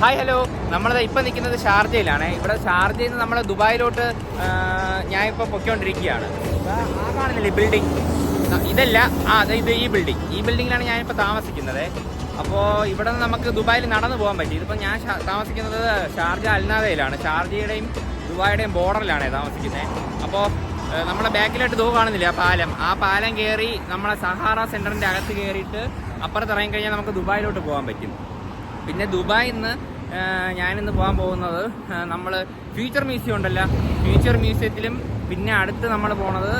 Hi hello, നമ്മളിത് ഇപ്പം നിൽക്കുന്നത് ഷാർജയിലാണ്. ഇവിടെ ഷാർജയിൽ നിന്ന് നമ്മൾ ദുബായിലോട്ട് ഞാനിപ്പോൾ പൊയ്ക്കൊണ്ടിരിക്കുകയാണ്. ആ കാണുന്നില്ലേ ബിൽഡിംഗ്, ഇതല്ല, ഇത് ഈ ബിൽഡിങ്ങിലാണ് ഞാനിപ്പോൾ താമസിക്കുന്നത്. അപ്പോൾ ഇവിടെ നിന്ന് നമുക്ക് ദുബായിൽ നടന്നു പോകാൻ പറ്റി. ഇതിപ്പോൾ ഞാൻ താമസിക്കുന്നത് ഷാർജ അൽനാദയിലാണ്. ഷാർജയുടെയും ദുബായിയുടെയും ബോർഡറിലാണ് താമസിക്കുന്നത്. അപ്പോൾ നമ്മളെ ബാക്കിലായിട്ട് കാണുന്നില്ലേ ആ പാലം കയറി നമ്മളെ സഹാറ സെൻറ്ററിൻ്റെ അകത്ത് കയറിയിട്ട് അപ്പുറത്ത് ഇറങ്ങി കഴിഞ്ഞാൽ നമുക്ക് ദുബായിലോട്ട് പോകാൻ പറ്റും. പിന്നെ ദുബായിൽ നിന്ന് ഞാനിന്ന് പോകാൻ പോകുന്നത് നമ്മൾ ഫ്യൂച്ചർ മ്യൂസിയം ഉണ്ടല്ലോ, ഫ്യൂച്ചർ മ്യൂസിയത്തിലും പിന്നെ അടുത്ത് നമ്മൾ പോണത്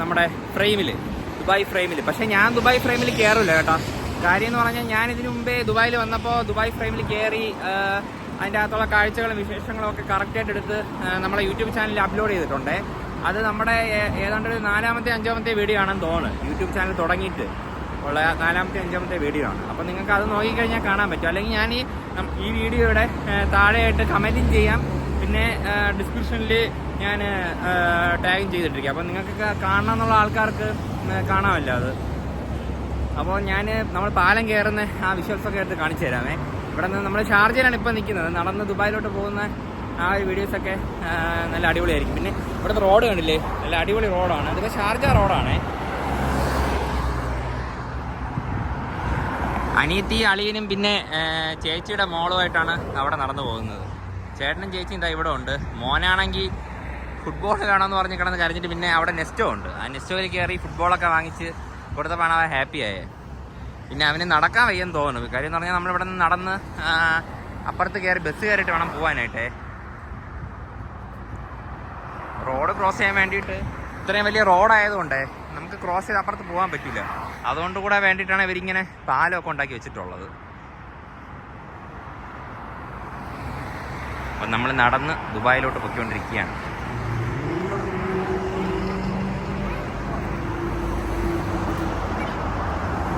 നമ്മുടെ ദുബായ് ഫ്രെയിമിൽ. പക്ഷേ ഞാൻ ദുബായ് ഫ്രെയിമിൽ കയറില്ല കേട്ടോ. കാര്യം എന്ന് പറഞ്ഞാൽ ഞാൻ ഇതിനു മുമ്പേ ദുബായിൽ വന്നപ്പോൾ ദുബായ് ഫ്രെയിമിൽ കയറി അതിൻ്റെ അകത്തുള്ള കാഴ്ചകളും വിശേഷങ്ങളും ഒക്കെ കറക്റ്റായിട്ട് എടുത്ത് നമ്മളെ യൂട്യൂബ് ചാനലിൽ അപ്ലോഡ് ചെയ്തിട്ടുണ്ട്. അത് നമ്മുടെ ഏതാണ്ട് ഒരു 4-ാമത്തെ 5-ാമത്തെ വീഡിയോ ആണെന്ന് തോന്നുന്നു. യൂട്യൂബ് ചാനൽ തുടങ്ങിയിട്ട് ഉള്ള 4-ാമത്തെ 5-ാമത്തെ വീഡിയോ ആണ്. അപ്പോൾ നിങ്ങൾക്ക് അത് നോക്കിക്കഴിഞ്ഞാൽ കാണാൻ പറ്റും. അല്ലെങ്കിൽ ഞാൻ ഈ വീഡിയോയുടെ താഴെയായിട്ട് കമൻറ്റും ചെയ്യാം, പിന്നെ ഡിസ്ക്രിപ്ഷനിൽ ഞാൻ ടാഗും ചെയ്തിട്ടിരിക്കുക. അപ്പോൾ നിങ്ങൾക്ക് കാണണം എന്നുള്ള ആൾക്കാർക്ക് കാണാമല്ലോ അത്. അപ്പോൾ നമ്മൾ പാലം കയറുന്ന ആ വിഷ്വൽസൊക്കെ എടുത്ത് കാണിച്ചു തരാമേ. ഇവിടെ നിന്ന് നമ്മൾ ഷാർജയിലാണ് ഇപ്പോൾ നിൽക്കുന്നത്. നടന്ന് ദുബായിലോട്ട് പോകുന്ന ആ ഒരു വീഡിയോസൊക്കെ നല്ല അടിപൊളിയായിരിക്കും. പിന്നെ ഇവിടുത്തെ റോഡ് കണ്ടില്ലേ, നല്ല അടിപൊളി റോഡാണ്. ഇതിപ്പോൾ ഷാർജ റോഡാണേ. അനിയത്തി അളിയനും പിന്നെ ചേച്ചിയുടെ മോളുമായിട്ടാണ് അവിടെ നടന്നു പോകുന്നത്. ചേട്ടനും ചേച്ചിയും ഇതാ ഇവിടെ ഉണ്ട്. മോനാണെങ്കിൽ ഫുട്ബോൾ കാണാമെന്ന് പറഞ്ഞ് കിടന്ന് കരഞ്ഞിട്ട് പിന്നെ അവിടെ നെസ്റ്റോ ഉണ്ട്. ആ നെസ്റ്റോയിൽ കയറി ഫുട്ബോളൊക്കെ വാങ്ങിച്ച് കൊടുത്തപ്പോൾ അവൻ ഹാപ്പിയായേ. പിന്നെ അവന് നടക്കാൻ വയ്യെന്ന് തോന്നുന്നു. കാര്യം എന്ന് പറഞ്ഞാൽ നമ്മളിവിടെ നിന്ന് നടന്ന് അപ്പുറത്ത് കയറി ബസ് കയറിയിട്ട് വേണം പോകാനായിട്ടേ. റോഡ് ക്രോസ് ചെയ്യാൻ വേണ്ടിയിട്ട് ഇത്രയും വലിയ റോഡായതുകൊണ്ടേ നമുക്ക് ക്രോസ് ചെയ്ത് അപ്പുറത്ത് പോകാൻ പറ്റില്ല. അതുകൊണ്ട് കൂടെ വേണ്ടിയിട്ടാണ് ഇവരിങ്ങനെ പാലമൊക്കെ ഉണ്ടാക്കി വെച്ചിട്ടുള്ളത്. അപ്പം നമ്മൾ നടന്ന് ദുബായിലോട്ട് പൊയ്ക്കൊണ്ടിരിക്കുകയാണ്.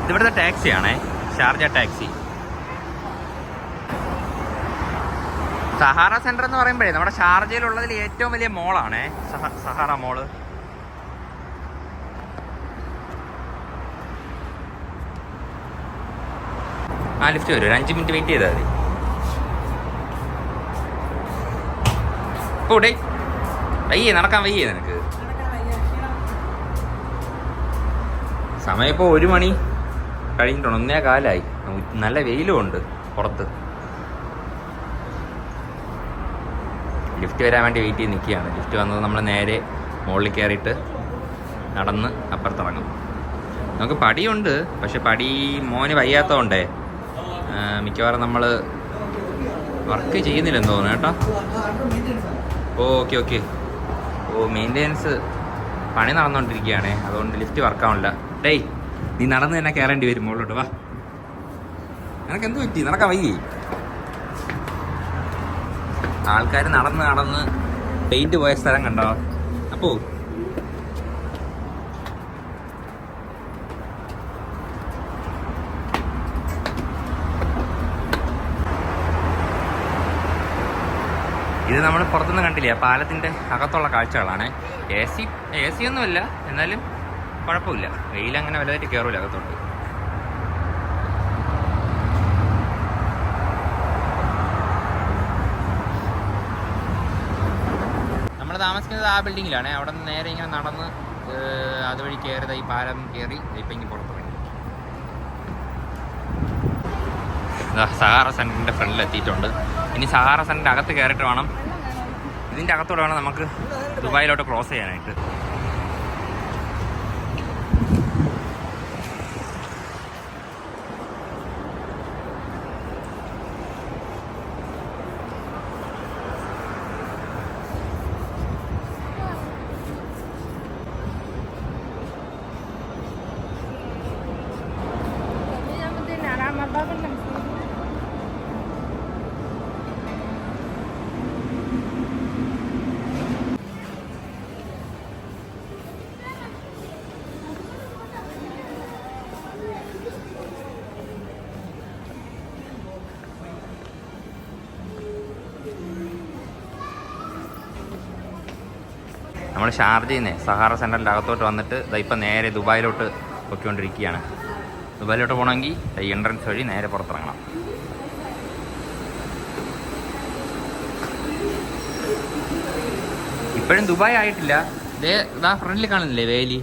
ഇതിവിടുത്തെ ടാക്സിയാണേ, ഷാർജ ടാക്സി. സഹാറ സെൻറ്റർ എന്ന് പറയുമ്പോഴേ നമ്മുടെ ഷാർജയിലുള്ളതിൽ ഏറ്റവും വലിയ മോളാണേ സഹാറ മോള്. ലിഫ്റ്റ് വരും, ഒരു 5 മിനിറ്റ് വെയിറ്റ് ചെയ്താൽ മതി. ഓടേ നടക്കാൻ വയ്യേ നിനക്ക്? സമയം ഇപ്പോൾ 1 മണി കഴിഞ്ഞിട്ടുണ്ട്, 1:15. നല്ല വെയിലും ഉണ്ട് പുറത്ത്. ലിഫ്റ്റ് വരാൻ വേണ്ടി വെയിറ്റ് ചെയ്ത് നിൽക്കുകയാണ്. ലിഫ്റ്റ് വന്നത് നമ്മൾ നേരെ മുകളിൽ കയറിയിട്ട് നടന്ന് അപ്പുറത്തിറങ്ങും. നമുക്ക് പടിയുണ്ട്, പക്ഷെ പടി മോന് വയ്യാത്തതുകൊണ്ടേ മിക്കവാറും നമ്മൾ വർക്ക് ചെയ്യുന്നില്ലെന്ന് തോന്നുന്നു കേട്ടോ. ഓക്കെ. മെയിൻ്റെനൻസ് പണി നടന്നുകൊണ്ടിരിക്കുകയാണേ, അതുകൊണ്ട് ലിഫ്റ്റ് വർക്കാവില്ല. നീ നടന്ന് തന്നെ കയറേണ്ടി വരും മുകളിലോട്ട്. വാ, നിനക്ക് എന്ത് പറ്റി? നടക്കാൻ വയ്യേ? ആൾക്കാർ നടന്ന് പെയിന്റ് പോയ സ്ഥലം കണ്ടോ? അപ്പോൾ ഇത് നമ്മൾ പുറത്തുനിന്ന് കണ്ടില്ലേ, പാലത്തിൻ്റെ അകത്തുള്ള കാഴ്ചകളാണ്. എ സി ഒന്നുമില്ല, എന്നാലും കുഴപ്പമില്ല. വെയിലങ്ങനെ വലുതായിട്ട് കയറില്ല അകത്തോട്ട്. നമ്മൾ താമസിക്കുന്നത് ആ ബിൽഡിങ്ങിലാണ്. അവിടെ നിന്ന് നേരെ ഇങ്ങനെ നടന്ന് അതുവഴി കയറിയത് ഈ പാലം കയറി ഇപ്പം ഇങ്ങനെ പുറത്തിറങ്ങി സഹാറ സെൻറ്ററിൻ്റെ ഫ്രണ്ടിൽ എത്തിയിട്ടുണ്ട്. ഇനി സഹാറ സെൻറ്ററിൻ്റെ അകത്ത് കയറിയിട്ട് വേണം, ഇതിൻ്റെ അകത്തോടെ വേണം നമുക്ക് ദുബായിലോട്ട് ക്രോസ് ചെയ്യാനായിട്ട്. നമ്മൾ ഷാർജയിൽ നിന്ന് സഹാറ സെൻറ്ററിൻ്റെ അകത്തോട്ട് വന്നിട്ട് ഇപ്പം നേരെ ദുബായിലോട്ട് പൊയ്ക്കൊണ്ടിരിക്കുകയാണ്. ദുബായിലോട്ട് പോകണമെങ്കിൽ ഈ എൻട്രൻസ് വഴി നേരെ പുറത്തിറങ്ങണം. ഇപ്പോഴും ദുബായ് ആയിട്ടില്ല. ഇതാ ഫ്രണ്ടിൽ കാണുന്നില്ലേ വേലി,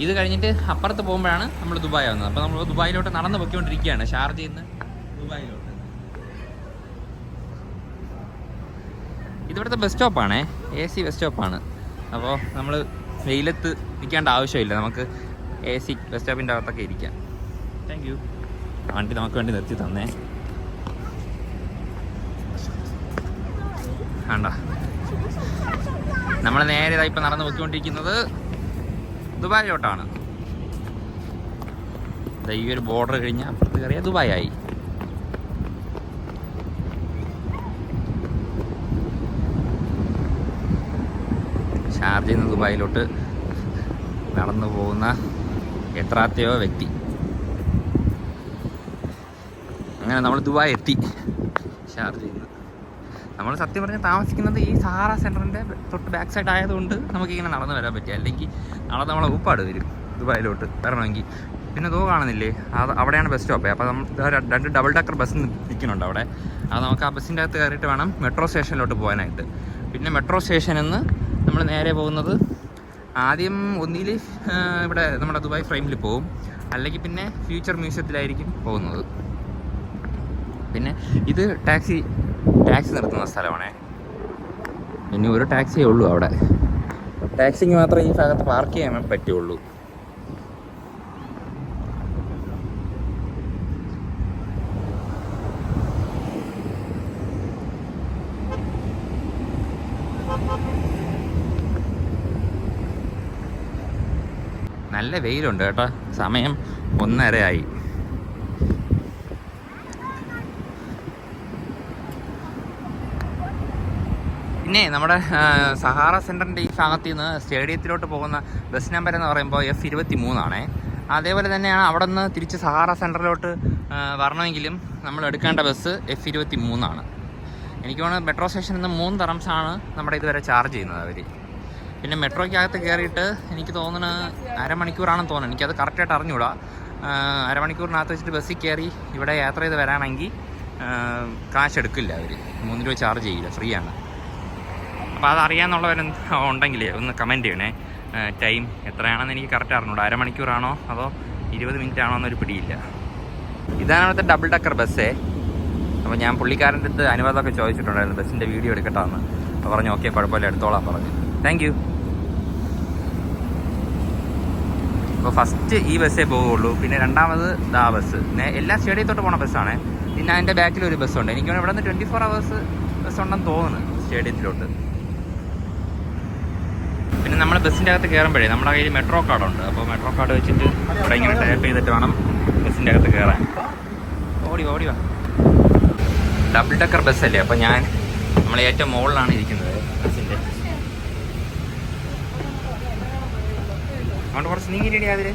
ഇത് കഴിഞ്ഞിട്ട് അപ്പുറത്ത് പോകുമ്പോഴാണ് നമ്മൾ ദുബായ് ആവുന്നത്. അപ്പോൾ നമ്മൾ ദുബായിലോട്ട് നടന്ന് പൊയ്ക്കൊണ്ടിരിക്കുകയാണ്, ഷാർജയിൽ നിന്ന് ദുബായിലോട്ട്. ഇതിവിടുത്തെ ബസ് സ്റ്റോപ്പാണേ, AC ബസ് സ്റ്റോപ്പാണ്. അപ്പോൾ നമ്മൾ വെയിലത്ത് നിൽക്കേണ്ട ആവശ്യമില്ല, നമുക്ക് AC ബസ് സ്റ്റോപ്പിൻ്റെ അകത്തൊക്കെ ഇരിക്കാം. Thank you. വണ്ടി നമുക്ക് വേണ്ടി നിർത്തി തന്നേ. വേണ്ട, നമ്മൾ നേരെ ഇതാ ഇപ്പം നടന്ന് പോയിക്കൊണ്ടിരിക്കുന്നത് ദുബായിലോട്ടാണ്. ഈ ഒരു ബോർഡർ കഴിഞ്ഞാൽ അപ്പുറത്ത് കയറിയാൽ ദുബായ് ആയി. ഷാർജയിൽ നിന്ന് ദുബായിലോട്ട് നടന്നു പോകുന്ന എത്രാത്തെയോ വ്യക്തി. അങ്ങനെ നമ്മൾ ദുബായ് എത്തി. ഷാർജയിൽ നിന്ന് നമ്മൾ സത്യം പറഞ്ഞ് താമസിക്കുന്നത് ഈ സഹാറ സെൻറ്ററിൻ്റെ തൊട്ട് ബാക്ക് സൈഡ് ആയതുകൊണ്ട് നമുക്കിങ്ങനെ നടന്നു വരാൻ പറ്റുക. അല്ലെങ്കിൽ നാളെ നമ്മളെ ഉപ്പാട് വരും ദുബായിലോട്ട് വരണമെങ്കിൽ. പിന്നെ ദോ കാണുന്നില്ലേ, അത് അവിടെയാണ് ബസ് സ്റ്റോപ്പ്. അപ്പോൾ നമ്മൾ 2 ഡബിൾ ഡക്കർ ബസ് നിൽക്കുന്നുണ്ട് അവിടെ. അത് നമുക്ക് ആ ബസ്സിൻ്റെ അകത്ത് കയറിയിട്ട് വേണം മെട്രോ സ്റ്റേഷനിലോട്ട് പോകാനായിട്ട്. പിന്നെ മെട്രോ സ്റ്റേഷനിൽ നിന്ന് നമ്മൾ നേരെ പോകുന്നത് ആദ്യം ഒന്നിൽ ഇവിടെ നമ്മുടെ ദുബായ് ഫ്രെയിമിൽ പോകും, അല്ലെങ്കിൽ പിന്നെ ഫ്യൂച്ചർ മ്യൂസിയത്തിലായിരിക്കും പോകുന്നത്. പിന്നെ ഇത് ടാക്സി നിർത്തുന്ന സ്ഥലമാണേ. ഇനി ഒരു ടാക്സിയേ ഉള്ളൂ അവിടെ. ടാക്സിക്ക് മാത്രമേ ഈ ഭാഗത്ത് പാർക്ക് ചെയ്യാൻ പറ്റുള്ളൂ. നല്ല വെയിലുണ്ട് കേട്ടോ, സമയം 1:30 ആയി. പിന്നെ നമ്മുടെ സഹാറ സെൻറ്ററിൻ്റെ ഈ ഭാഗത്തു നിന്ന് സ്റ്റേഡിയത്തിലോട്ട് പോകുന്ന ബസ് നമ്പർ എന്ന് പറയുമ്പോൾ F23 ആണേ. അതേപോലെ തന്നെയാണ് അവിടെ നിന്ന് തിരിച്ച് സഹാറ സെൻറ്ററിലോട്ട് വരണമെങ്കിലും നമ്മൾ എടുക്കേണ്ട ബസ് F23 ആണ്. എനിക്ക് തോന്നുന്നു മെട്രോ സ്റ്റേഷനിൽ നിന്ന് 3 ദിർഹംസാണ് നമ്മുടെ ഇതുവരെ ചാർജ് ചെയ്യുന്നത് അവർ. പിന്നെ മെട്രോയ്ക്കകത്ത് കയറിയിട്ട് എനിക്ക് തോന്നുന്നത് അരമണിക്കൂറാണെന്ന് തോന്നുന്നു, എനിക്കത് കറക്റ്റായിട്ട് അറിഞ്ഞൂടാ. അരമണിക്കൂറിനകത്ത് വെച്ചിട്ട് ബസ്സിൽ കയറി ഇവിടെ യാത്ര ചെയ്ത് വരാണെങ്കിൽ കാശ് എടുക്കില്ല അവർ, 3 രൂപ ചാർജ് ചെയ്യില്ല, ഫ്രീ ആണ്. അപ്പോൾ അതറിയാമെന്നുള്ളവരുണ്ടെങ്കിലേ ഒന്ന് കമൻറ്റ് ചെയ്യണേ. ടൈം എത്രയാണെന്ന് എനിക്ക് കറക്റ്റ് അറിഞ്ഞൂടാ, അരമണിക്കൂറാണോ അതോ 20 മിനിറ്റ് ആണോ എന്നൊരു പിടിയില്ല. ഇതാണ് അവിടുത്തെ ഡബിൾ ഡക്കർ ബസ്സേ. അപ്പോൾ ഞാൻ പുള്ളിക്കാരൻ്റെ അടുത്ത് അനുവാദമൊക്കെ ചോദിച്ചിട്ടുണ്ടായിരുന്നു ബസ്സിൻ്റെ വീഡിയോ എടുക്കട്ടാന്ന്. അപ്പോൾ പറഞ്ഞു ഓക്കെ കുഴപ്പമില്ല എടുത്തോളാം പറഞ്ഞു. Thank you. അപ്പോൾ ഫസ്റ്റ് ഈ ബസ്സേ പോവുള്ളൂ, പിന്നെ രണ്ടാമത് ദാ ബസ്. എല്ലാ സ്റ്റേഡിയത്തോട്ട് പോണ ബസ്സാണ്. പിന്നെ അതിൻ്റെ ബാക്കിൽ ഒരു ബസ്സുണ്ട്. എനിക്ക് ഇവിടെ നിന്ന് 24 ഹവേഴ്സ് ബസ് ഉണ്ടെന്ന് തോന്നുന്നു സ്റ്റേഡിയത്തിലോട്ട്. പിന്നെ നമ്മൾ ബസ്സിൻ്റെ അകത്ത് കയറുമ്പോഴേ നമ്മുടെ കയ്യിൽ മെട്രോ കാർഡുണ്ട്. അപ്പോൾ മെട്രോ കാർഡ് വെച്ചിട്ട് ഇവിടെ ഇങ്ങനെ ടൈപ്പ് ചെയ്തിട്ട് വേണം ബസ്സിൻ്റെ അകത്ത് കയറാൻ. ഓടി വാ. ഡബിൾ ഡക്കർ ബസ്സല്ലേ, അപ്പോൾ നമ്മൾ ഏറ്റവും മുകളിലാണ് ഇരിക്കുന്നത് ബസ്സിൻ്റെ. അതുകൊണ്ട് കുറച്ച് നീങ്ങിയില്ലേ അതിൽ.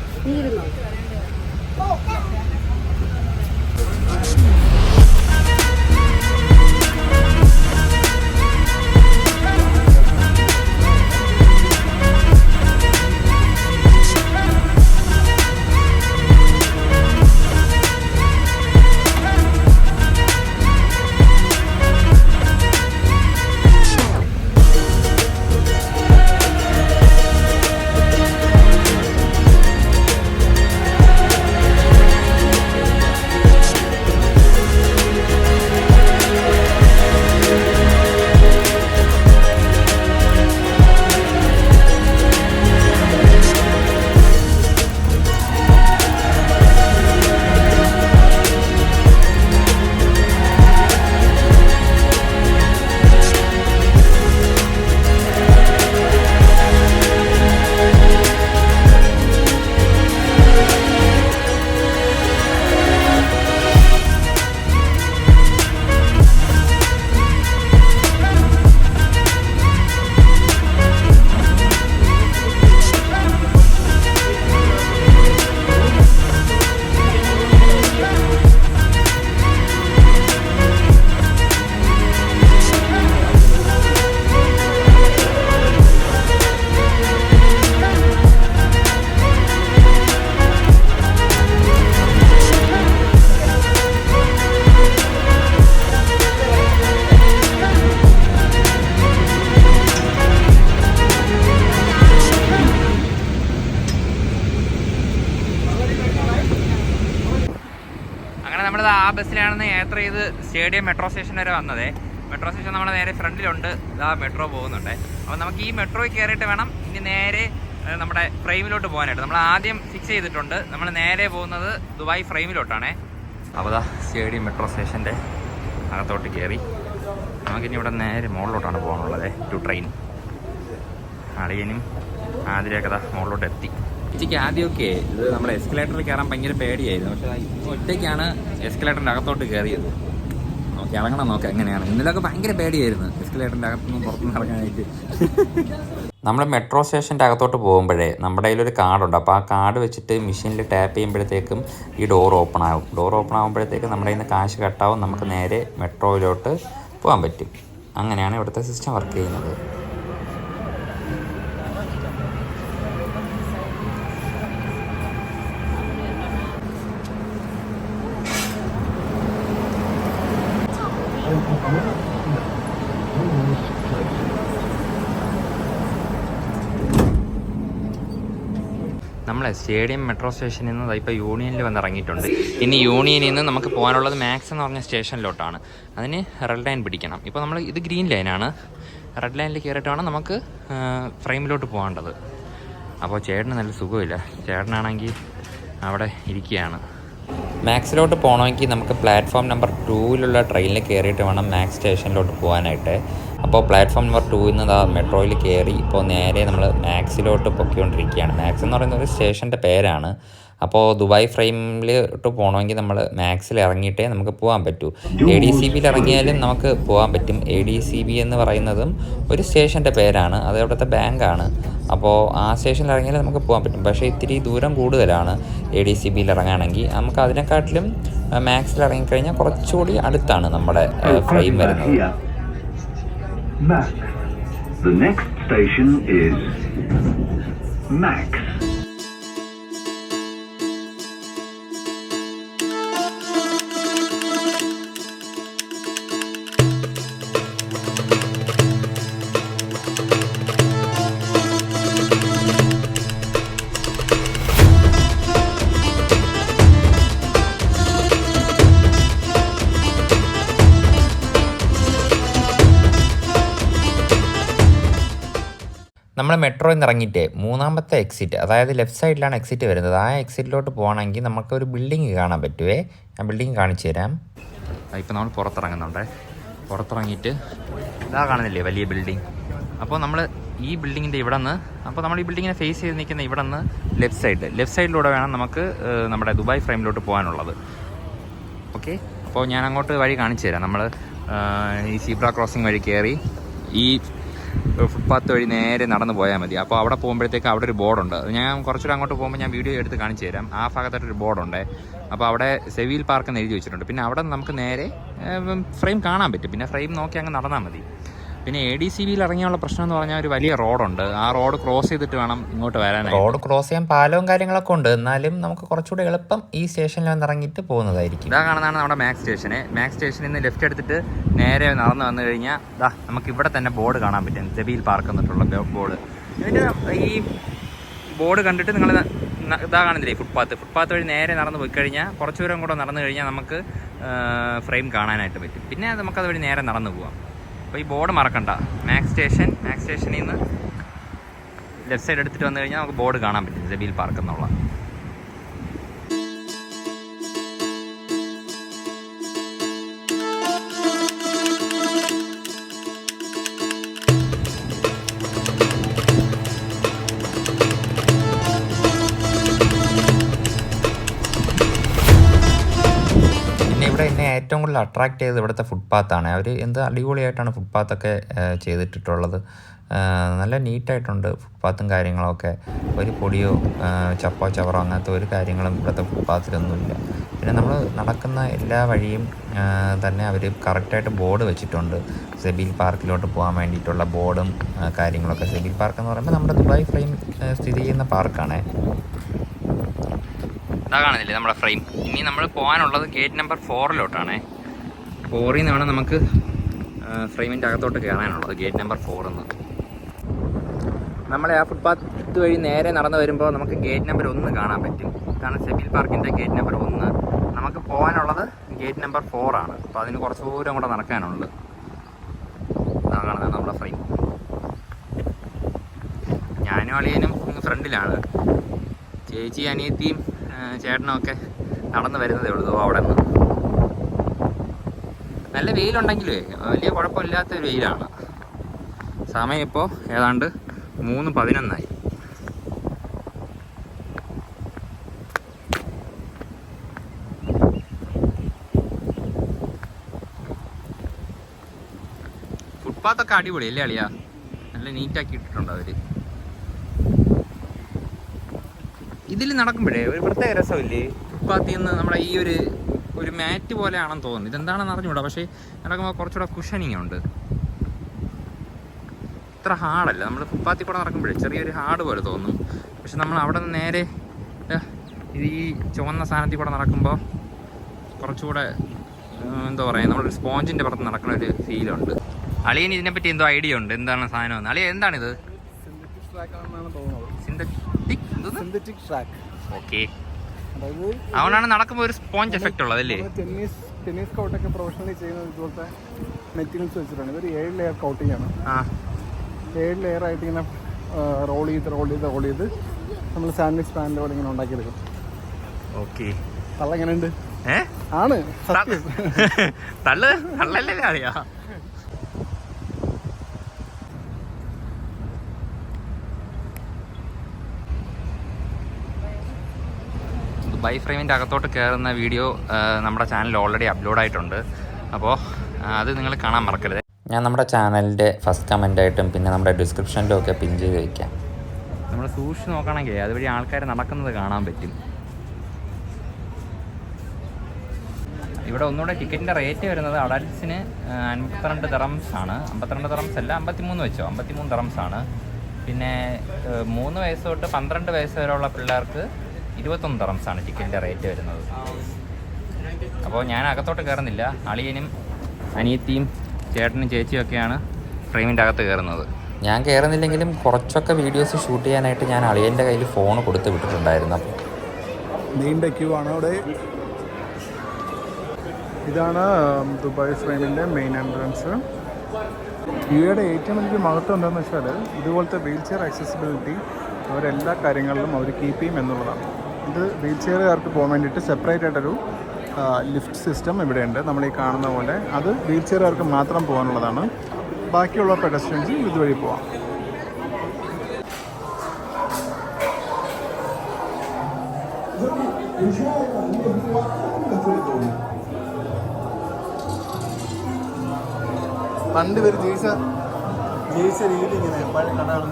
ആ ബസ്സിലാണെന്ന് യാത്ര ചെയ്ത് സ്റ്റേഡിയം മെട്രോ സ്റ്റേഷൻ വരെ വന്നതേ. മെട്രോ സ്റ്റേഷൻ നമ്മുടെ നേരെ ഫ്രണ്ടിലുണ്ട്. ഇതാ മെട്രോ പോകുന്നുണ്ട്. അപ്പോൾ നമുക്ക് ഈ മെട്രോയിൽ കയറിയിട്ട് വേണം ഇനി നേരെ നമ്മുടെ ഫ്രെയിമിലോട്ട് പോകാനായിട്ട്. നമ്മൾ ആദ്യം ഫിക്സ് ചെയ്തിട്ടുണ്ട്, നമ്മൾ നേരെ പോകുന്നത് ദുബായ് ഫ്രെയിമിലോട്ടാണേ. അപ്പോൾ ദാ സ്റ്റേഡിയം മെട്രോ സ്റ്റേഷൻ്റെ അകത്തോട്ട് കയറി നമുക്കിനി ഇവിടെ നേരെ മുകളിലോട്ടാണ് പോകാനുള്ളത്. To train. അളിയനും ആതിരയൊക്കെ ദാ മുകളിലോട്ട് എത്തി. ഉച്ചയ്ക്ക് ആദ്യമൊക്കെ ഇത് നമ്മൾ എസ്കലേറ്ററിൽ കയറാൻ ഭയങ്കര പേടിയായിരുന്നു. പക്ഷേ ഒറ്റയ്ക്കാണ് എസ്കലേറ്ററിൻ്റെ അകത്തോട്ട് കയറിയത്. നമുക്ക് ഇറങ്ങണം, നോക്കാം എങ്ങനെയാണ്. ഇന്നലൊക്കെ ഭയങ്കര പേടിയായിരുന്നു എസ്കലേറ്ററിൻ്റെ അകത്തുനിന്നും പുറത്തുനിന്ന് ഇറങ്ങാനായിട്ട്. നമ്മൾ മെട്രോ സ്റ്റേഷൻ്റെ അകത്തോട്ട് പോകുമ്പോഴേ നമ്മുടെ കയ്യിലൊരു കാർഡുണ്ട്. അപ്പോൾ ആ കാർഡ് വെച്ചിട്ട് മെഷീനിൽ ടാപ്പ് ചെയ്യുമ്പോഴത്തേക്കും ഈ ഡോർ ഓപ്പൺ ആകും. ഡോർ ഓപ്പൺ ആകുമ്പോഴത്തേക്കും നമ്മുടെ കയ്യിൽ നിന്ന് കാശ് കട്ടാവും. നമുക്ക് നേരെ മെട്രോയിലോട്ട് പോകാൻ പറ്റും. അങ്ങനെയാണ് ഇവിടുത്തെ സിസ്റ്റം വർക്ക് ചെയ്യുന്നത്. നമ്മളെ സ്റ്റേഡിയം മെട്രോ സ്റ്റേഷനിൽ നിന്ന് ഇപ്പോൾ യൂണിയനിൽ വന്ന് ഇറങ്ങിയിട്ടുണ്ട്. ഇനി യൂണിയനിൽ നിന്ന് നമുക്ക് പോകാനുള്ളത് മാക്സ് എന്ന് പറഞ്ഞ സ്റ്റേഷനിലോട്ടാണ്. അതിന് റെഡ് ലൈൻ പിടിക്കണം. ഇപ്പോൾ നമ്മൾ ഇത് ഗ്രീൻ ലൈനാണ്. റെഡ് ലൈനിൽ കയറിയിട്ട് വേണം നമുക്ക് ഫ്രെയിമിലോട്ട് പോകേണ്ടത്. അപ്പോൾ ചേട്ടന് നല്ല സുഖമില്ല. ചേട്ടനാണെങ്കിൽ അവിടെ ഇരിക്കുകയാണ്. മാക്സിലോട്ട് പോകണമെങ്കിൽ നമുക്ക് പ്ലാറ്റ്ഫോം നമ്പർ 2 ട്രെയിനിൽ കയറിയിട്ട് വേണം മാക്സ് സ്റ്റേഷനിലോട്ട് പോകാനായിട്ട്. അപ്പോൾ പ്ലാറ്റ്ഫോം നമ്പർ 2 നിന്ന് മെട്രോയിൽ കയറി ഇപ്പോൾ നേരെ നമ്മൾ മാക്സിലോട്ട് പൊയ്ക്കൊണ്ടിരിക്കുകയാണ്. മാക്സ് എന്ന് പറയുന്ന ഒരു സ്റ്റേഷൻ്റെ പേരാണ്. അപ്പോൾ ദുബായ് ഫ്രെയിമിലോട്ട് പോകണമെങ്കിൽ നമ്മൾ മാക്സിൽ ഇറങ്ങിയിട്ടേ നമുക്ക് പോകാൻ പറ്റൂ. ADCBയിൽ ഇറങ്ങിയാലും നമുക്ക് പോകാൻ പറ്റും. ADCB എന്ന് പറയുന്നതും ഒരു സ്റ്റേഷൻ്റെ പേരാണ്. അത് അവിടുത്തെ ബാങ്കാണ്. അപ്പോൾ ആ സ്റ്റേഷനിൽ ഇറങ്ങിയാലും നമുക്ക് പോകാൻ പറ്റും. പക്ഷേ ഇത്തിരി ദൂരം കൂടുതലാണ് ADCBയിൽ ഇറങ്ങുകയാണെങ്കിൽ. നമുക്ക് അതിനെക്കാട്ടിലും മാക്സിൽ ഇറങ്ങിക്കഴിഞ്ഞാൽ കുറച്ചുകൂടി അടുത്താണ് നമ്മുടെ ഫ്രെയിം വരുന്നത്. Max. The next station is Max. നമ്മൾ മെട്രോയിൽ നിന്ന് ഇറങ്ങിയിട്ട് 3ാമത്തെ എക്സിറ്റ്, അതായത് ലെഫ്റ്റ് സൈഡിലാണ് എക്സിറ്റ് വരുന്നത്. ആ എക്സിറ്റിലോട്ട് പോകണമെങ്കിൽ നമുക്കൊരു ബിൽഡിങ് കാണാൻ പറ്റുമേ. ആ ബിൽഡിങ് കാണിച്ചു തരാം. ഇപ്പോൾ നമ്മൾ പുറത്തിറങ്ങുന്നുണ്ട്. പുറത്തിറങ്ങിയിട്ട് ഇതാ കാണുന്നില്ലേ വലിയ ബിൽഡിങ്. അപ്പോൾ നമ്മൾ ഈ ബിൽഡിങ്ങിൻ്റെ ഇവിടെ നിന്ന്, അപ്പോൾ നമ്മൾ ഈ ബിൽഡിങ്ങിനെ ഫേസ് ചെയ്ത് നിൽക്കുന്ന ഇവിടെ നിന്ന് ലെഫ്റ്റ് സൈഡിലൂടെ വേണം നമുക്ക് നമ്മുടെ ദുബായ് ഫ്രെയിമിലോട്ട് പോകാനുള്ളത്. ഓക്കെ, അപ്പോൾ ഞാൻ അങ്ങോട്ട് വഴി കാണിച്ചു തരാം. നമ്മൾ ഈ സീബ്ര ക്രോസിങ് വഴി കയറി ഈ ഫുട്പാത്ത് വഴി നേരെ നടന്ന് പോയാൽ മതി. അപ്പോൾ അവിടെ പോകുമ്പോഴത്തേക്ക് അവിടെ ഒരു ബോർഡുണ്ട്. ഞാൻ കുറച്ചുകൂടെ അങ്ങോട്ട് പോകുമ്പോൾ ഞാൻ വീഡിയോ എടുത്ത് കാണിച്ചു തരാം. ആ ഭാഗത്തായിട്ടൊരു ബോർഡുണ്ട്. അപ്പോൾ അവിടെ സെവിൽ പാർക്ക് എന്ന് എഴുതി വെച്ചിട്ടുണ്ട്. പിന്നെ അവിടെ നമുക്ക് നേരെ ഫ്രെയിം കാണാൻ പറ്റും. പിന്നെ ഫ്രെയിം നോക്കി അങ്ങ് നടന്നാൽ മതി. പിന്നെ ADCBയിൽ ഇറങ്ങിയുള്ള പ്രശ്നം എന്ന് പറഞ്ഞാൽ ഒരു വലിയ റോഡുണ്ട്. ആ റോഡ് ക്രോസ് ചെയ്തിട്ട് വേണം ഇങ്ങോട്ട് വരാനായിട്ട്. റോഡ് ക്രോസ് ചെയ്യാൻ പാലവും കാര്യങ്ങളൊക്കെ ഉണ്ട്. എന്നാലും നമുക്ക് കുറച്ചുകൂടി എളുപ്പം ഈ സ്റ്റേഷനിൽ വന്ന് ഇറങ്ങിയിട്ട് പോകുന്നതായിരിക്കും. ഇതാ കാണുന്നതാണ് നമ്മുടെ മാക്സ് സ്റ്റേഷന്. മാക്സ് സ്റ്റേഷനിൽ നിന്ന് ലെഫ്റ്റ് എടുത്തിട്ട് നേരെ നടന്ന് വന്നു കഴിഞ്ഞാൽ ഇതാ നമുക്ക് ഇവിടെ തന്നെ ബോർഡ് കാണാൻ പറ്റും. Sabeel park എന്നിട്ടുള്ള board. എന്നിട്ട് ഈ ബോർഡ് കണ്ടിട്ട് നിങ്ങൾ ഇതാ കാണുന്നില്ലേ ഫുട്പാത്ത് വഴി നേരെ നടന്ന് പോയി കഴിഞ്ഞാൽ കുറച്ച് ദൂരം കൂടെ നടന്നു കഴിഞ്ഞാൽ നമുക്ക് ഫ്രെയിം കാണാനായിട്ട് പറ്റും. പിന്നെ നമുക്കത് വഴി നേരെ നടന്നു പോകാം. അപ്പോൾ ഈ ബോർഡ് മറക്കണ്ട. മാക്സ് സ്റ്റേഷനിൽ നിന്ന് ലെഫ്റ്റ് സൈഡ് എടുത്തിട്ട് വന്നു കഴിഞ്ഞാൽ നമുക്ക് ബോർഡ് കാണാൻ പറ്റും, സെബീൽ പാർക്ക് എന്നുള്ള. എന്നെ ഏറ്റവും കൂടുതൽ അട്രാക്റ്റ് ചെയ്തത് ഇവിടുത്തെ ഫുട്പാത്താണ്. അവർ എന്ത് അടിപൊളിയായിട്ടാണ് ഫുട്പാത്തൊക്കെ ചെയ്തിട്ടുള്ളത്. നല്ല നീറ്റായിട്ടുണ്ട് ഫുട്പാത്തും കാര്യങ്ങളൊക്കെ. ഒരു പൊടിയോ ചപ്പോ ചവറോ അങ്ങനത്തെ ഒരു കാര്യങ്ങളും ഇവിടുത്തെ ഫുട്പാത്തിലൊന്നുമില്ല. പിന്നെ നമ്മൾ നടക്കുന്ന എല്ലാ വഴിയും തന്നെ അവർ കറക്റ്റായിട്ട് ബോർഡ് വെച്ചിട്ടുണ്ട്. സെബീൽ പാർക്കിലോട്ട് പോകാൻ വേണ്ടിയിട്ടുള്ള ബോർഡും കാര്യങ്ങളൊക്കെ. സെബീൽ പാർക്ക് എന്ന് പറയുമ്പോൾ നമ്മുടെ ദുബായ് ഫ്രെയിം സ്ഥിതി ചെയ്യുന്ന പാർക്കാണ്. ഇതാ കാണുന്നില്ലേ നമ്മുടെ ഫ്രെയിം. ഇനി നമ്മൾ പോകാനുള്ളത് ഗേറ്റ് നമ്പർ 4 4 നിന്ന് വേണം നമുക്ക് ഫ്രെയിമിൻ്റെ അകത്തോട്ട് കയറാനുള്ളത്. ഗേറ്റ് നമ്പർ 4 നമ്മളെ ആ ഫുട്പാത്ത് വഴി നേരെ നടന്നു വരുമ്പോൾ നമുക്ക് ഗേറ്റ് നമ്പർ 1 കാണാൻ പറ്റും. ഇതാണ് സെബീൽ പാർക്കിൻ്റെ ഗേറ്റ് നമ്പർ 1. നമുക്ക് പോകാനുള്ളത് ഗേറ്റ് നമ്പർ 4 ആണ്. അപ്പോൾ അതിന് കുറച്ച് ദൂരം കൂടെ നടക്കാനുണ്ട്. അതാണ് കാണുന്നത് നമ്മുടെ ഫ്രെയിം. ഞാനും അളിയനും ഫ്രണ്ടിലാണ്. ചേച്ചി അനിയത്തിയും ചേട്ടനും ഒക്കെ നടന്ന് വരുന്നതേ ഉള്ളൂ അവിടെ നിന്ന്. നല്ല വെയിലുണ്ടെങ്കിലേ വലിയ കുഴപ്പമില്ലാത്തൊരു വെയിലാണ്. സമയം ഇപ്പോൾ ഏതാണ്ട് 3:11 ഫുട്പാത്തൊക്കെ അടിപൊളി അല്ലേ അളിയാ? നല്ല നീറ്റാക്കി ഇട്ടിട്ടുണ്ട് അവർ. ഇതിൽ നടക്കുമ്പോഴേ ഒരു പ്രത്യേക രസമില്ലേ? ഫുട്പാത്തിൽ നിന്ന് നമ്മുടെ ഈ ഒരു മാറ്റ് പോലെയാണെന്ന് തോന്നുന്നു. ഇതെന്താണെന്ന് അറിഞ്ഞുകൂടാ, പക്ഷേ നടക്കുമ്പോൾ കുറച്ചുകൂടെ കുഷനിങ് ഉണ്ട്. ഇത്ര ഹാർഡല്ല. നമ്മൾ ഫുട്പാത്തിൽ കൂടെ നടക്കുമ്പോഴേ ചെറിയൊരു ഹാർഡ് പോലെ തോന്നും. പക്ഷെ നമ്മൾ അവിടെ നിന്ന് നേരെ ഈ ചുവന്ന സാധനത്തിൽ കൂടെ നടക്കുമ്പോൾ കുറച്ചുകൂടെ എന്താ പറയുക, നമ്മളൊരു സ്പോഞ്ചിൻ്റെ പുറത്ത് നടക്കുന്ന ഒരു ഫീലുണ്ട്. അളിയന് ഇതിനെപ്പറ്റി എന്തോ ഐഡിയ ഉണ്ട്. എന്താണ് സാധനം? അളിയ എന്താണിത്? Synthetic track. ഓക്കെ, അതുകൊണ്ടാണ് നടക്കുമ്പോൾ ഒരു സ്പോഞ്ച് എഫക്റ്റ് ഉള്ളതല്ലേ? ടെന്നീസ് കൗട്ടൊക്കെ പ്രൊഫഷണലി ചെയ്യുന്നത് ഇതുപോലത്തെ മെറ്റീരിയൽസ് വെച്ചിട്ടാണ്. ഇതൊരു 7 ലെയർ കൗട്ടിംഗ് ആണ്. 7 ലെയർ ആയിട്ട് ഇങ്ങനെ റോൾ ചെയ്ത് നമ്മൾ സാൻഡ്വിച്ച് പാനിൻ്റെ പോലെ ഇങ്ങനെ ഉണ്ടാക്കിയെടുക്കും. ഓക്കെ, തള്ള എങ്ങനെയുണ്ട്? ആണ് സത്യം. തള്ളല്ലേ അറിയാ. ദുബായ് ഫ്രെയിമിൻ്റെ അകത്തോട്ട് കയറുന്ന വീഡിയോ നമ്മുടെ ചാനലിൽ ഓൾറെഡി അപ്ലോഡ് ആയിട്ടുണ്ട്. അപ്പോൾ അത് നിങ്ങൾ കാണാൻ മറക്കരുത്. ഞാൻ നമ്മുടെ ചാനലിൻ്റെ ഫസ്റ്റ് കമൻ്റായിട്ടും പിന്നെ നമ്മുടെ ഡിസ്ക്രിപ്ഷനിലും ഒക്കെ പിൻ ചെയ്ത് വയ്ക്കാം. നമ്മൾ സൂക്ഷിച്ച് നോക്കണമെങ്കിൽ അതുവഴി ആൾക്കാർ നടക്കുന്നത് കാണാൻ പറ്റും. ഇവിടെ ഒന്നുകൂടെ ടിക്കറ്റിൻ്റെ റേറ്റ് വരുന്നത് അഡൽട്ട്സിന് 52 ദിറംസ് ആണ്. 52 ദിറംസ് അല്ല, 53 വെച്ചോ, 53 ദിറംസ് ആണ്. പിന്നെ 3 വയസ്സ് തൊട്ട് 12 വയസ്സ് വരെയുള്ള പിള്ളേർക്ക് 21 ദിറംസ് ആണ് ടിക്കറ്റിൻ്റെ റേറ്റ് വരുന്നത്. അപ്പോൾ ഞാൻ അകത്തോട്ട് കയറുന്നില്ല. അളിയനും അനിയത്തിയും ചേട്ടനും ചേച്ചിയും ഒക്കെയാണ് ഫ്രെയിമിൻ്റെ അകത്ത് കയറുന്നത്. ഞാൻ കയറുന്നില്ലെങ്കിലും കുറച്ചൊക്കെ വീഡിയോസ് ഷൂട്ട് ചെയ്യാനായിട്ട് ഞാൻ അളിയൻ്റെ കയ്യിൽ ഫോൺ കൊടുത്ത് വിട്ടിട്ടുണ്ടായിരുന്നു. അപ്പോൾ നീണ്ട ക്യൂ ആണ് അവിടെ. ഇതാണ് ദുബായ് ഫ്രെയിമിൻ്റെ മെയിൻ എൻട്രൻസ്. യുടെ ഏറ്റവും വലിയ മഹത്വം എന്താണെന്ന് വെച്ചാൽ ഇതുപോലത്തെ വീൽ ചെയർ ആക്സസിബിലിറ്റി അവരെല്ലാ കാര്യങ്ങളിലും അവർ കീപ്പ് ചെയ്യും എന്നുള്ളതാണ്. ഇത് വീൽ ചെയറുകാർക്ക് പോകാൻ വേണ്ടിയിട്ട് സെപ്പറേറ്റ് ആയിട്ടൊരു ലിഫ്റ്റ് സിസ്റ്റം ഇവിടെയുണ്ട്. നമ്മൾ ഈ കാണുന്ന പോലെ അത് വീൽ ചെയറുകാർക്ക് മാത്രം പോകാനുള്ളതാണ്. ബാക്കിയുള്ള പെഡസ്ട്രിയൻസ് ഇതുവഴി പോവാം. പണ്ട് പേര് ജയിച്ച രീതി ഇങ്ങനെ പഴയ കടകൾ.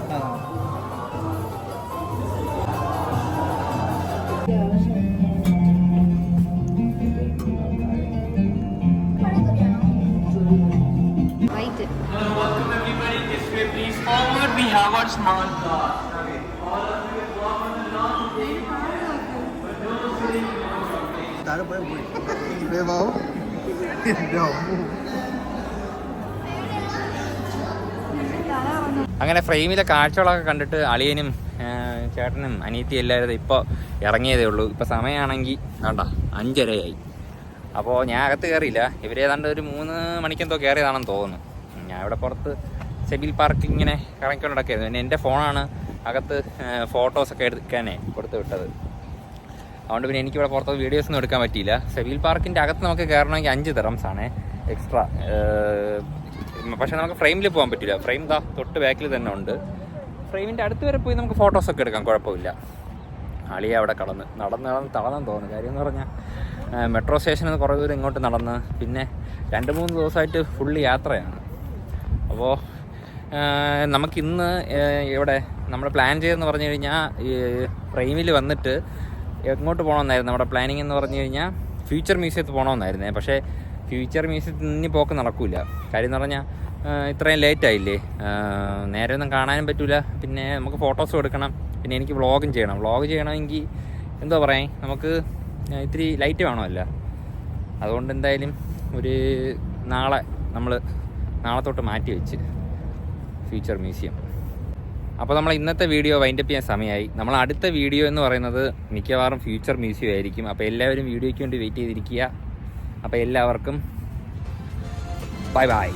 Welcome everybody this way, please forward. We have our small car. അങ്ങനെ ഫ്രെയിമിലെ കാഴ്ചകളൊക്കെ കണ്ടിട്ട് അളിയനും ചേട്ടനും അനിയത്തിയും എല്ലാവരും ഇപ്പോൾ ഇറങ്ങിയതേ ഉള്ളൂ. ഇപ്പോൾ സമയമാണെങ്കിൽ വേണ്ട 5:30 അപ്പോൾ ഞാൻ അകത്ത് കയറിയില്ല. ഇവരേതാണ്ട് ഒരു 3 മണിക്കെന്തോ കയറിയതാണെന്ന് തോന്നുന്നു. ഞാൻ ഇവിടെ പുറത്ത് സെബിൽ പാർക്കിൽ ഇങ്ങനെ കറങ്ങിക്കൊണ്ട് നടക്കായിരുന്നു. പിന്നെ എൻ്റെ ഫോണാണ് അകത്ത് ഫോട്ടോസൊക്കെ എടുക്കാനേ കൊടുത്ത് വിട്ടത്. അതുകൊണ്ട് പിന്നെ എനിക്കിവിടെ പുറത്ത് വീഡിയോസൊന്നും എടുക്കാൻ പറ്റിയില്ല. സെബിൽ പാർക്കിൻ്റെ അകത്ത് നമുക്ക് കയറണമെങ്കിൽ 5 ദിറംസ് ആണ് എക്സ്ട്രാ. പക്ഷേ നമുക്ക് ഫ്രെയിമിൽ പോകാൻ പറ്റില്ല. ഫ്രെയിം തൊട്ട് ബാക്കിൽ തന്നെ ഉണ്ട്. ഫ്രെയിമിൻ്റെ അടുത്ത് വരെ പോയി നമുക്ക് ഫോട്ടോസൊക്കെ എടുക്കാം, കുഴപ്പമില്ല. അളിയെ അവിടെ നടന്ന് തളർന്നെന്ന് തോന്നുന്നു. കാര്യം എന്ന് പറഞ്ഞാൽ മെട്രോ സ്റ്റേഷനിൽ നിന്ന് കുറേ ദൂരം ഇങ്ങോട്ട് നടന്ന് പിന്നെ 2-3 ദിവസമായിട്ട് ഫുള്ള് യാത്രയാണ്. അപ്പോൾ നമുക്കിന്ന് ഇവിടെ നമ്മൾ പ്ലാൻ ചെയ്തെന്ന് പറഞ്ഞു കഴിഞ്ഞാൽ ഈ ഫ്രെയിമിൽ വന്നിട്ട് എങ്ങോട്ട് പോകണമെന്നായിരുന്നു നമ്മുടെ പ്ലാനിങ് എന്ന് പറഞ്ഞു കഴിഞ്ഞാൽ ഫ്യൂച്ചർ മ്യൂസിയത്തിൽ പോകണമെന്നായിരുന്നേ. പക്ഷേ ഫ്യൂച്ചർ മ്യൂസിയത്തിൽ ഇനി പോക്ക് നടക്കില്ല. കാര്യം എന്ന് പറഞ്ഞാൽ ഇത്രയും ലേറ്റായില്ലേ, നേരെ ഒന്നും കാണാനും പറ്റില്ല. പിന്നെ നമുക്ക് ഫോട്ടോസും എടുക്കണം, പിന്നെ എനിക്ക് വ്ളോഗും ചെയ്യണം. വ്ളോഗ് ചെയ്യണമെങ്കിൽ എന്തോ പറയാം, നമുക്ക് ഇത്തിരി ലൈറ്റ് വേണമല്ല. അതുകൊണ്ട് എന്തായാലും ഒരു നാളത്തോട്ട് മാറ്റി വെച്ച് ഫ്യൂച്ചർ മ്യൂസിയം. അപ്പോൾ നമ്മൾ ഇന്നത്തെ വീഡിയോ വൈൻഡപ്പ് ചെയ്യാൻ സമയമായി. നമ്മൾ അടുത്ത വീഡിയോ എന്ന് പറയുന്നത് മിക്കവാറും ഫ്യൂച്ചർ മ്യൂസിയം ആയിരിക്കും. അപ്പോൾ എല്ലാവരും വീഡിയോയ്ക്ക് വേണ്ടി വെയിറ്റ് ചെയ്തിരിക്കുക. അപ്പോൾ എല്ലാവർക്കും ബൈ ബൈ.